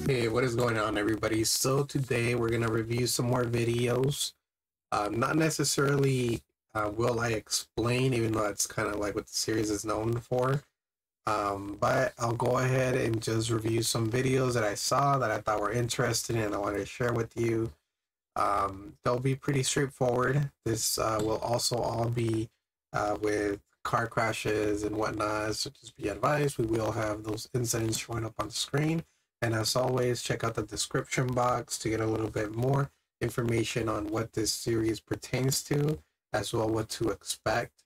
Hey, what is going on, everybody? So today we're gonna review some more videos. Not necessarily will I explain, even though that's kind of like what the series is known for. But I'll go ahead and just review some videos that I saw that I thought were interesting and I wanted to share with you. They'll be pretty straightforward. This will also all be with car crashes and whatnot, so just be advised, we will have those incidents showing up on the screen. And as always, check out the description box to get a little bit more information on what this series pertains to, as well what to expect.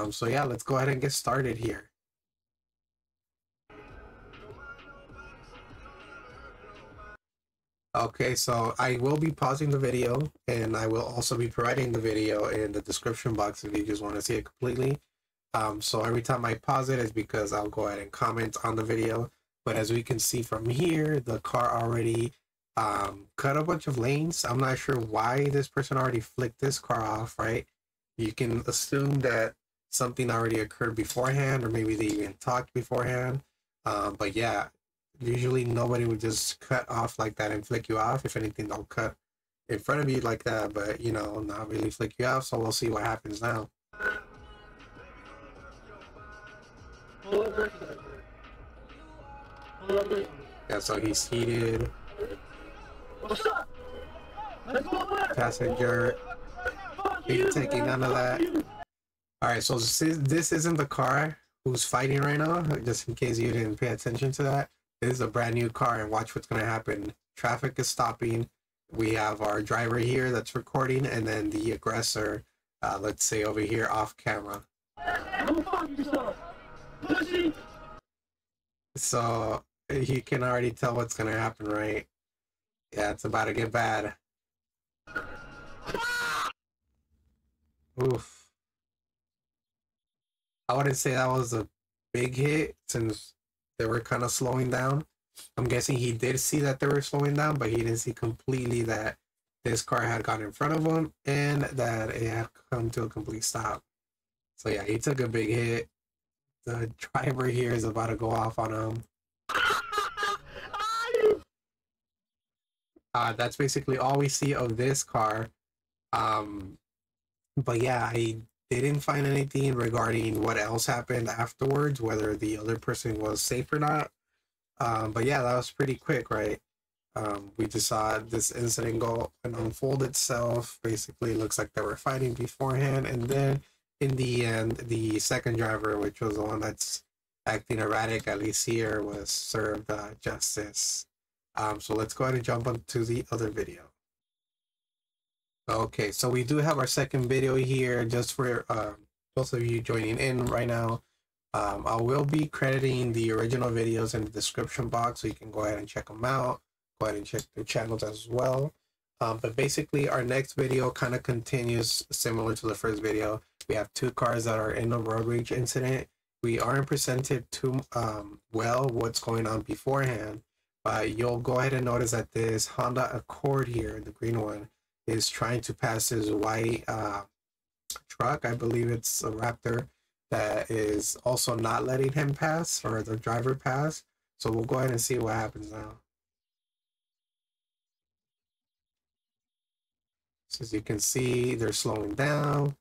So yeah, let's go ahead and get started here. Okay, so I will be pausing the video, and I will also be providing the video in the description box if you just want to see it completely. So every time I pause it is because I'll go ahead and comment on the video. But as we can see from here, the car already cut a bunch of lanes. I'm not sure why this person already flicked this car off, right? You can assume that something already occurred beforehand, or maybe they even talked beforehand. But yeah, usually nobody would just cut off like that and flick you off. If anything, they'll cut in front of you like that, but you know, not really flick you off. So we'll see what happens now. Yeah, so he's heated. Passenger ain't taking none of that. Alright, so this isn't the car who's fighting right now, just in case you didn't pay attention to that. This is a brand new car, and watch what's going to happen. Traffic is stopping. We have our driver here that's recording, and then the aggressor, let's say over here off camera. So you can already tell what's going to happen, right? Yeah, it's about to get bad. Oof. I wouldn't say that was a big hit since they were kind of slowing down. I'm guessing he did see that they were slowing down, but he didn't see completely that this car had gone in front of him and that it had come to a complete stop. So yeah, he took a big hit. The driver here is about to go off on him. That's basically all we see of this car. But yeah, I didn't find anything regarding what else happened afterwards, whether the other person was safe or not. But yeah, that was pretty quick, right? We just saw this incident go and unfold itself. Basically, it looks like they were fighting beforehand, and then in the end, the second driver, which was the one that's acting erratic, at least here, was served justice. So let's go ahead and jump onto the other video. Okay, so we do have our second video here, just for those of you joining in right now. I will be crediting the original videos in the description box, so you can go ahead and check them out. Go ahead and check their channels as well. But basically, our next video kind of continues similar to the first video. We have two cars that are in a road rage incident. We aren't presented too well what's going on beforehand, but you'll go ahead and notice that this Honda Accord here, the green one, is trying to pass this white truck. I believe it's a Raptor that is also not letting him pass, or the driver pass. So we'll go ahead and see what happens now. So as you can see, they're slowing down.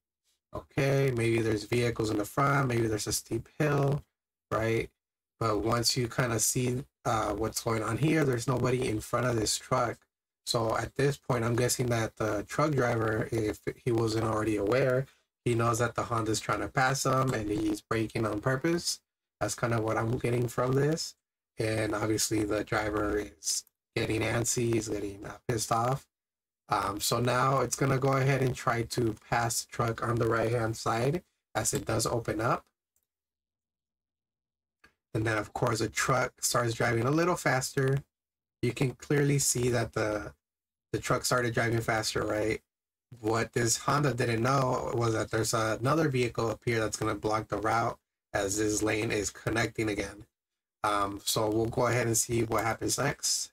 Okay, maybe there's vehicles in the front, maybe there's a steep hill, right? But once you kind of see what's going on here, there's nobody in front of this truck. So at this point, I'm guessing that the truck driver, if he wasn't already aware, he knows that the Honda's trying to pass him and he's braking on purpose. That's kind of what I'm getting from this. And obviously the driver is getting antsy, he's getting pissed off. So now it's going to go ahead and try to pass the truck on the right-hand side as it does open up. And then, of course, the truck starts driving a little faster. You can clearly see that the truck started driving faster, right? What this Honda didn't know was that there's another vehicle up here that's going to block the route as this lane is connecting again. So we'll go ahead and see what happens next.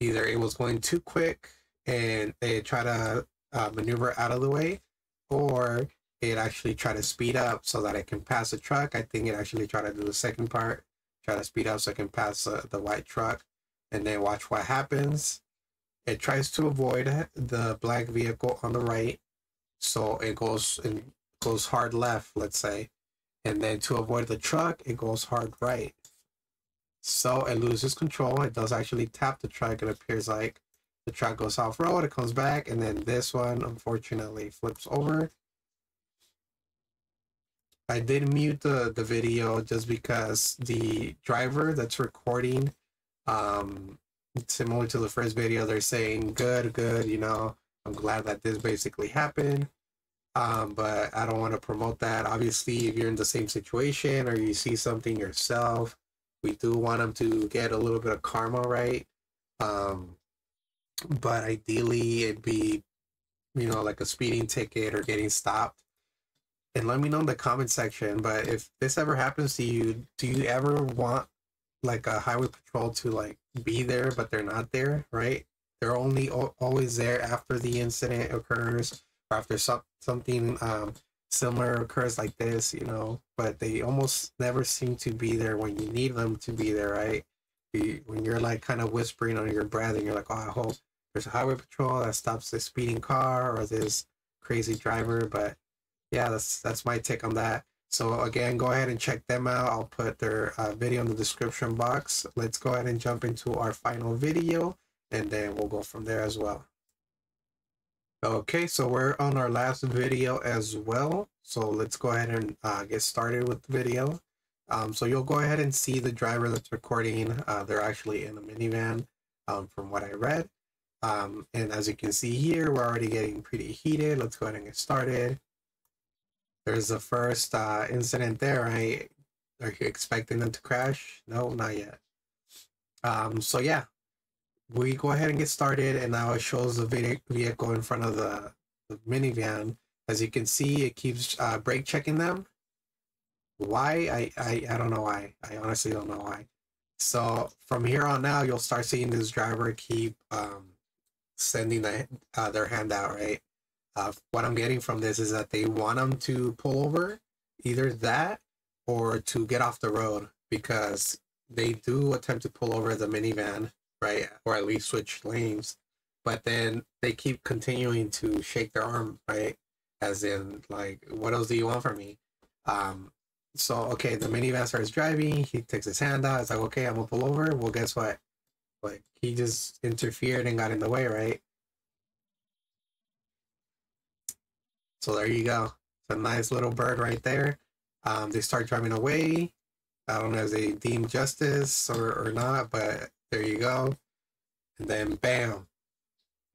Either it was going too quick and it tried to maneuver out of the way, or it actually tried to speed up so that it can pass the truck. I think it actually tried to do the second part, try to speed up so I can pass the white truck, and then watch what happens. It tries to avoid the black vehicle on the right, so it goes hard left, let's say, and then to avoid the truck, it goes hard right. So it loses control. It does actually tap the truck. It appears like the truck goes off road. It comes back, and then this one unfortunately flips over. I did mute the video just because the driver that's recording, similar to the first video, they're saying good, you know, I'm glad that this basically happened. But I don't want to promote that. Obviously, if you're in the same situation or you see something yourself, we do want them to get a little bit of karma, right? But ideally it'd be, you know, like a speeding ticket or getting stopped. And let me know in the comment section. But if this ever happens to you, do you ever want like a highway patrol to like be there, but they're not there, right? They're only always there after the incident occurs, or after something similar occurs like this, you know, but they almost never seem to be there when you need them to be there, right? When you're like kind of whispering under your breath and you're like, oh, I hope there's a highway patrol that stops this speeding car or this crazy driver. But yeah, that's my take on that. So again, go ahead and check them out. I'll put their video in the description box. Let's go ahead and jump into our final video, and then we'll go from there as well. Okay, so we're on our last video as well. So let's go ahead and get started with the video. So you'll go ahead and see the driver that's recording. They're actually in a minivan, from what I read. And as you can see here, we're already getting pretty heated. Let's go ahead and get started. There's the first incident there, right? Are you expecting them to crash? No, not yet. So yeah, we go ahead and get started, and now it shows the vehicle in front of the minivan. As you can see, it keeps brake checking them. Why? I don't know why. I honestly don't know why. So from here on out, you'll start seeing this driver keep sending their hand out, right? What I'm getting from this is that they want them to pull over, either that or to get off the road, because they do attempt to pull over the minivan, right? Or at least switch lanes, but then they keep continuing to shake their arm, right? As in, like, what else do you want from me? So, okay, the minivan starts driving. He takes his hand out. It's like, okay, I'm gonna pull over. Well, guess what? Like, he just interfered and got in the way, right? So there you go. It's a nice little bird right there. They start driving away. I don't know if they deem justice or not, but there you go. And then bam,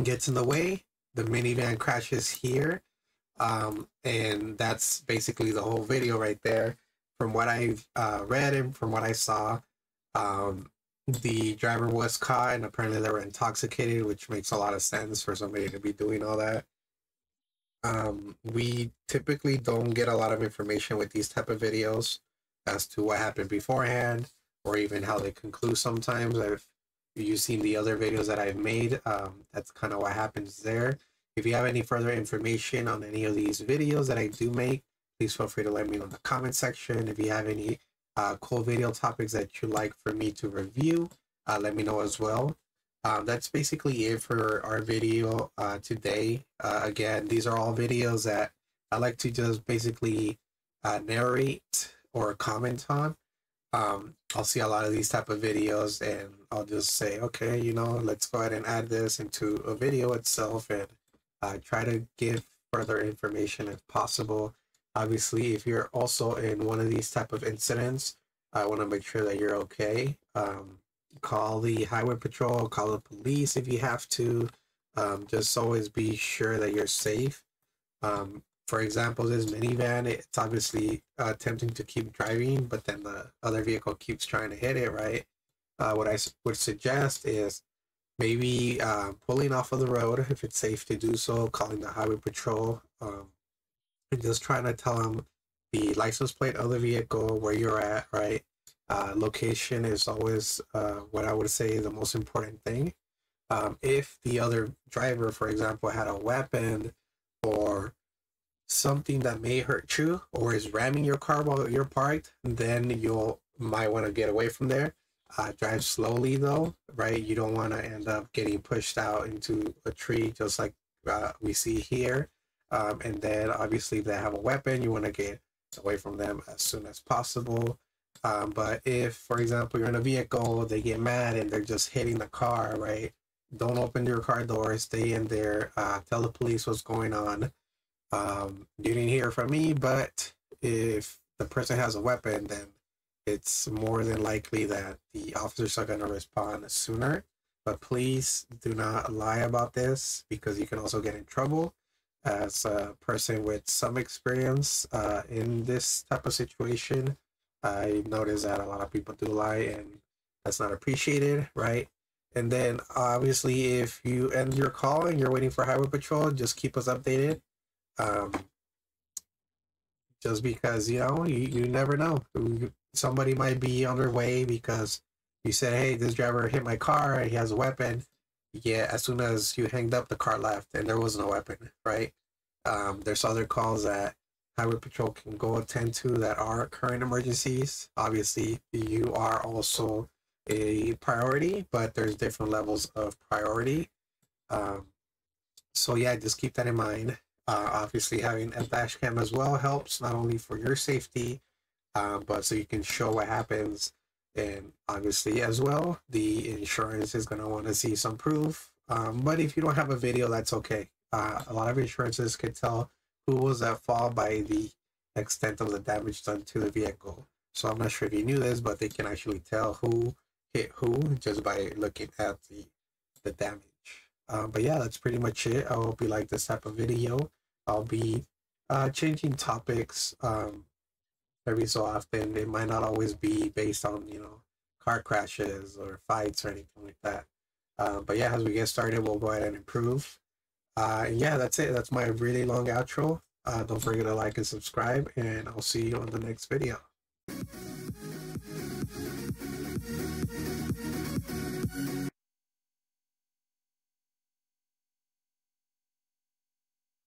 gets in the way. The minivan crashes here. And that's basically the whole video right there. From what I've read and from what I saw, the driver was caught, and apparently they were intoxicated, which makes a lot of sense for somebody to be doing all that. We typically don't get a lot of information with these type of videos as to what happened beforehand, or even how they conclude sometimes. If you've seen the other videos that I've made, that's kind of what happens there. If you have any further information on any of these videos that I do make, please feel free to let me know in the comment section. If you have any cool video topics that you'd like for me to review, let me know as well. That's basically it for our video today. Again, these are all videos that I like to just basically narrate or comment on. I'll see a lot of these type of videos, and I'll just say, okay, you know, let's go ahead and add this into a video itself, and try to give further information if possible. Obviously, if you're also in one of these type of incidents, I want to make sure that you're okay. Call the highway patrol, call the police if you have to. Just always be sure that you're safe. For example, this minivan, it's obviously attempting to keep driving, but then the other vehicle keeps trying to hit it, right? What I would suggest is maybe pulling off of the road if it's safe to do so, calling the highway patrol, and just trying to tell them the license plate of the vehicle, where you're at, right? Location is always what I would say the most important thing. If the other driver, for example, had a weapon or something that may hurt you, or is ramming your car while you're parked, then you'll might want to get away from there. Drive slowly though, right? You don't want to end up getting pushed out into a tree, just like we see here. And then obviously if they have a weapon, you want to get away from them as soon as possible. But if, for example, you're in a vehicle, they get mad and they're just hitting the car, right? Don't open your car door, stay in there, tell the police what's going on. You didn't hear from me, but if the person has a weapon, then it's more than likely that the officers are going to respond sooner. But please do not lie about this, because you can also get in trouble. As a person with some experience in this type of situation, I noticed that a lot of people do lie, and that's not appreciated, right? And then obviously if you end your call and you're waiting for highway patrol, just keep us updated. Just because, you know, you never know. Somebody might be on their way because you said, hey, this driver hit my car and he has a weapon. Yeah, as soon as you hanged up, the car left and there was no weapon, right? There's other calls that highway patrol can go attend to that are current emergencies. Obviously, you are also a priority, but there's different levels of priority. So yeah, just keep that in mind. Obviously, having a dash cam as well helps, not only for your safety, but so you can show what happens. And obviously as well, the insurance is going to want to see some proof. But if you don't have a video, that's okay. A lot of insurances can tell who was at fault by the extent of the damage done to the vehicle. So I'm not sure if you knew this, but they can actually tell who hit who just by looking at the damage. But yeah, that's pretty much it. I hope you like this type of video. I'll be changing topics every so often. It might not always be based on, you know, car crashes or fights or anything like that. But yeah, as we get started, we'll go ahead and improve. And yeah, that's it. That's my really long outro. Don't forget to like and subscribe, and I'll see you on the next video.